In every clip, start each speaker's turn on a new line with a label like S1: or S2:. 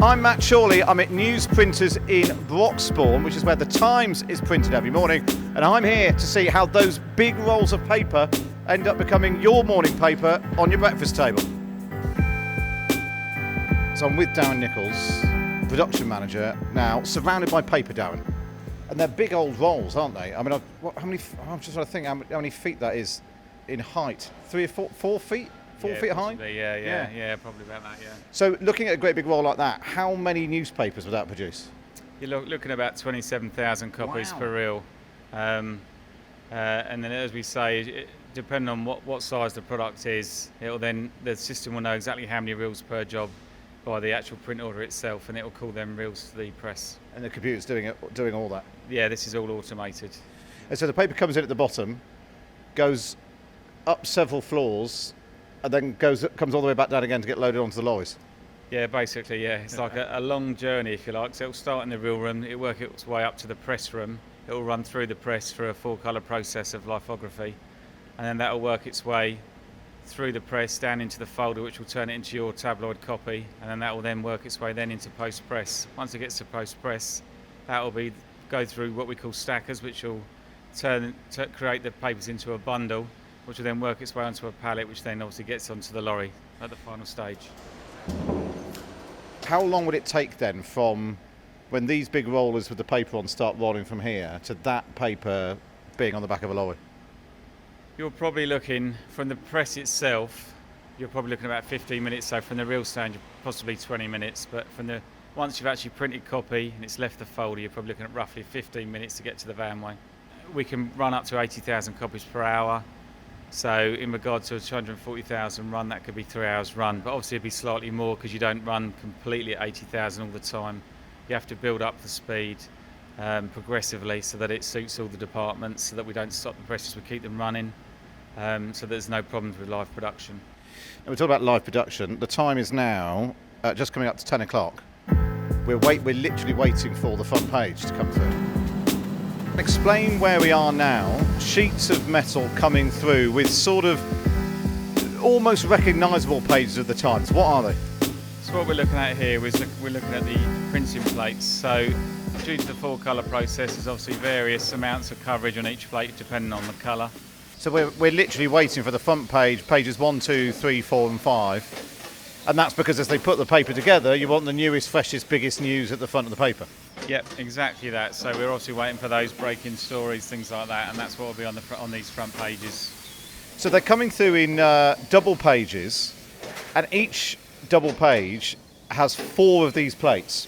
S1: I'm Matt Chorley. I'm at News Printers in Broxbourne, which is where the Times is printed every morning, and I'm here to see how those big rolls of paper end up becoming your morning paper on your breakfast table. So I'm with Darren Nichols, production manager, now surrounded by paper, Darren, and they're big old rolls, aren't they? I mean, I'm just trying to think how many feet that is in height. 3 or 4 feet? 4 feet high?
S2: Yeah, probably about that, yeah.
S1: So looking at a great big roll like that, how many newspapers would that produce?
S2: You're looking at about 27,000 copies per reel. And then, as we say, depending on what size the product is, the system will know exactly how many reels per job by the actual print order itself, and it will call them reels to the press.
S1: And the computer's doing all that?
S2: Yeah, this is all automated.
S1: And so the paper comes in at the bottom, goes up several floors, and then comes all the way back down again to get loaded onto the lorries?
S2: Yeah, basically, yeah. It's like a long journey, if you like. So it'll start in the reel room, it'll work its way up to the press room, it'll run through the press through a full-colour process of lithography, and then that'll work its way through the press down into the folder, which will turn it into your tabloid copy, and then that will then work its way then into post-press. Once it gets to post-press, that will go through what we call stackers, which will create the papers into a bundle, which will then work its way onto a pallet, which then obviously gets onto the lorry at the final stage.
S1: How long would it take then from when these big rollers with the paper on start rolling from here to that paper being on the back of a lorry?
S2: You're probably looking, from the press itself, you're probably looking about 15 minutes, so from the reel stand, possibly 20 minutes, but once you've actually printed copy and it's left the folder, you're probably looking at roughly 15 minutes to get to the vanway. We can run up to 80,000 copies per hour. So in regard to a 240,000 run, that could be 3 hours run, but obviously it'd be slightly more because you don't run completely at 80,000 all the time. You have to build up the speed progressively so that it suits all the departments, so that we don't stop the presses, we keep them running, so there's no problems with live production.
S1: And we're talking about live production. The time is now just coming up to 10 o'clock. We're literally waiting for the front page to come through. Explain where we are now. Sheets of metal coming through with sort of almost recognisable pages of the Times. What are they?
S2: So what we're looking at here is we're looking at the printing plates. So due to the full-colour process, there's obviously various amounts of coverage on each plate depending on the colour.
S1: So we're literally waiting for the front page, pages 1, 2, 3, 4 and 5. And that's because as they put the paper together, you want the newest, freshest, biggest news at the front of the paper.
S2: Yep, exactly that. So we're obviously waiting for those breaking stories, things like that, and that's what will be on these front pages.
S1: So they're coming through in double pages, and each double page has 4 of these plates.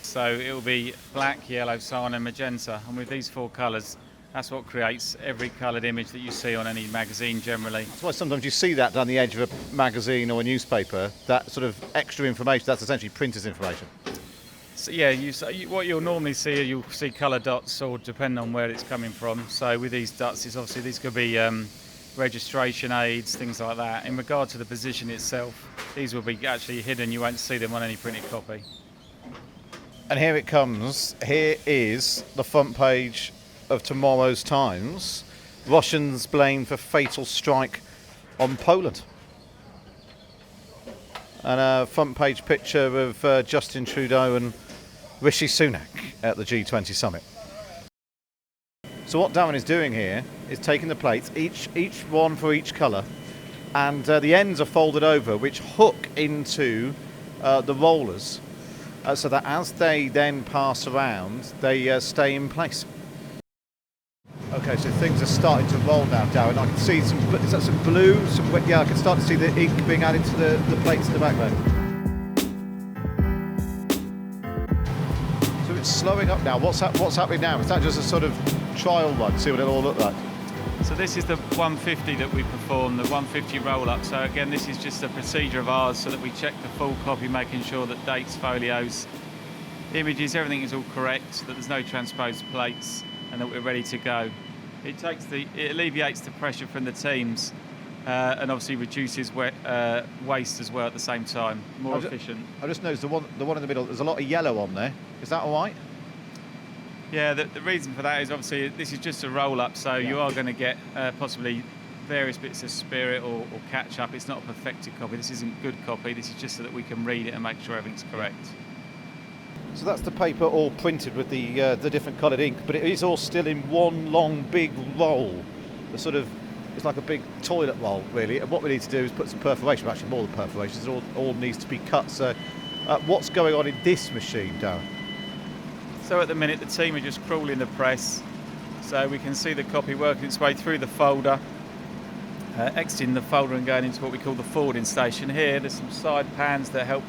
S2: So it will be black, yellow, cyan and magenta, and with these 4 colours, that's what creates every coloured image that you see on any magazine generally.
S1: That's why sometimes you see that down the edge of a magazine or a newspaper, that sort of extra information, that's essentially printer's information.
S2: So yeah, what you'll normally see, you'll see colour dots, or depending on where it's coming from. So with these dots, obviously these could be registration aids, things like that. In regard to the position itself, these will be actually hidden. You won't see them on any printed copy.
S1: And here it comes. Here is the front page of tomorrow's Times. Russians blamed for fatal strike on Poland. And a front page picture of Justin Trudeau and Rishi Sunak at the G20 summit. So what Darren is doing here is taking the plates, each one for each colour, and the ends are folded over, which hook into the rollers, so that as they then pass around, they stay in place. Okay, so things are starting to roll now, Darren. I can see is that some blue? Yeah, I can start to see the ink being added to the plates in the back there. So it's slowing up now. What's happening now? Is that just a sort of trial run, see what it all looks like?
S2: So this is the 150 that we perform, the 150 roll-up. So again, this is just a procedure of ours so that we check the full copy, making sure that dates, folios, images, everything is all correct, that there's no transposed plates, and that we're ready to go. It alleviates the pressure from the teams, and obviously reduces waste as well at the same time. More efficient.
S1: I just noticed the one in the middle. There's a lot of yellow on there. Is that all right?
S2: Yeah, the reason for that is obviously this is just a roll-up, so you are going to get possibly various bits of spirit or catch up. It's not a perfected copy. This isn't good copy. This is just so that we can read it and make sure everything's correct.
S1: So that's the paper all printed with the different coloured ink, but it is all still in one long big roll. The sort of, it's like a big toilet roll really. And what we need to do is put some perforation, actually more than perforations. It all needs to be cut. So what's going on in this machine, Darren?
S2: So at the minute the team are just crawling the press, so we can see the copy working its way through the folder, exiting the folder and going into what we call the forwarding station. Here there's some side pans that help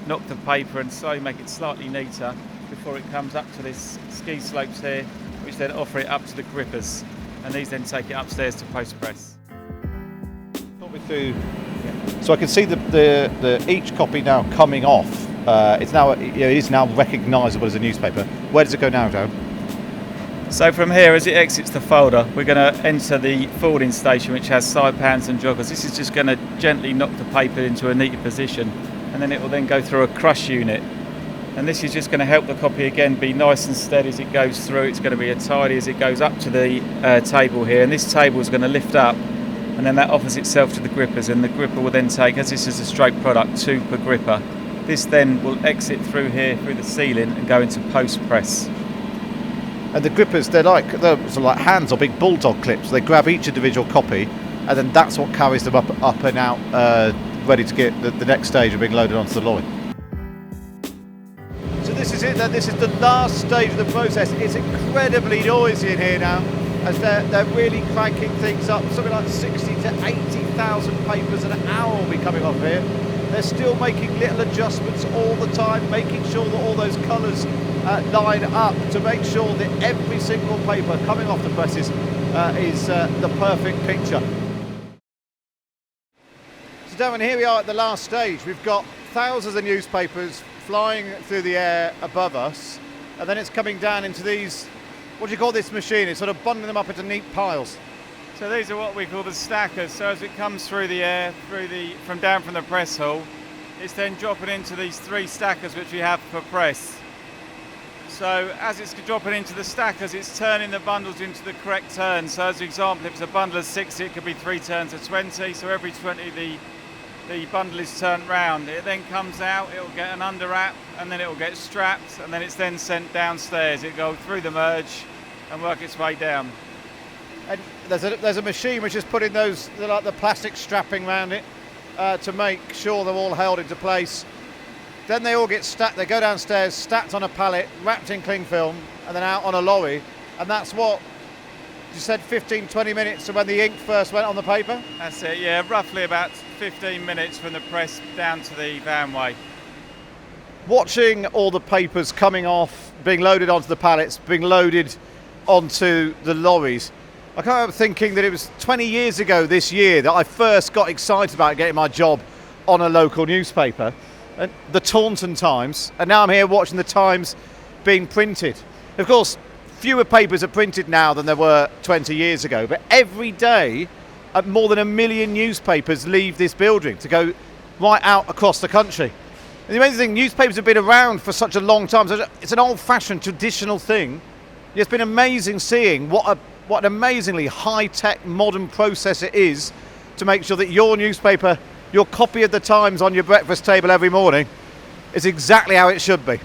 S2: knock the paper and slowly make it slightly neater before it comes up to this ski slopes here, which then offer it up to the grippers, and these then take it upstairs to post press.
S1: Talk me through. So I can see the each copy now coming off. It's now, it is now recognisable as a newspaper. Where does it go now, Joe?
S2: So from here, as it exits the folder, we're going to enter the forwarding station, which has side pans and joggers. This is just going to gently knock the paper into a neater position, and then it will then go through a crush unit. And this is just going to help the copy again be nice and steady as it goes through. It's going to be as tidy as it goes up to the table here, and this table is going to lift up, and then that offers itself to the grippers, and the gripper will then take, as this is a straight product, 2 per gripper. This then will exit through here, through the ceiling, and go into post press.
S1: And the grippers, they're sort of like hands or big bulldog clips. They grab each individual copy, and then that's what carries them up and out, ready to get the next stage of being loaded onto the lorry. So this is it then. This is the last stage of the process. It's incredibly noisy in here now, as they're really cranking things up. Something like 60 to 80,000 papers an hour will be coming off here. They're still making little adjustments all the time, making sure that all those colours line up to make sure that every single paper coming off the presses is the perfect picture. So Darren, here we are at the last stage. We've got thousands of newspapers flying through the air above us, and then it's coming down into these, what do you call this machine? It's sort of bundling them up into neat piles.
S2: So these are what we call the stackers. So as it comes through the air, from down from the press hall, it's then dropping into these 3 stackers which we have per press. So as it's dropping into the stackers, it's turning the bundles into the correct turn. So as an example, if it's a bundle of 60, it could be 3 turns of 20. So every 20, the bundle is turned round. It then comes out, it will get an under wrap, and then it will get strapped, and then it's then sent downstairs. It will go through the merge and work its way down.
S1: And there's a machine which is putting those, like the plastic strapping around it to make sure they're all held into place. Then they all get stacked, they go downstairs, stacked on a pallet, wrapped in cling film, and then out on a lorry. And that's what, you said 15-20 minutes to when the ink first went on the paper?
S2: That's it, yeah, roughly about 15 minutes from the press down to the vanway.
S1: Watching all the papers coming off, being loaded onto the pallets, being loaded onto the lorries, I can't remember thinking that it was 20 years ago this year that I first got excited about getting my job on a local newspaper, and the Taunton Times, and now I'm here watching the Times being printed. Of course, fewer papers are printed now than there were 20 years ago, but every day more than 1 million newspapers leave this building to go right out across the country. And the amazing thing, newspapers have been around for such a long time. So it's an old-fashioned, traditional thing. It's been amazing seeing what an amazingly high-tech, modern process it is to make sure that your newspaper, your copy of the Times on your breakfast table every morning is exactly how it should be.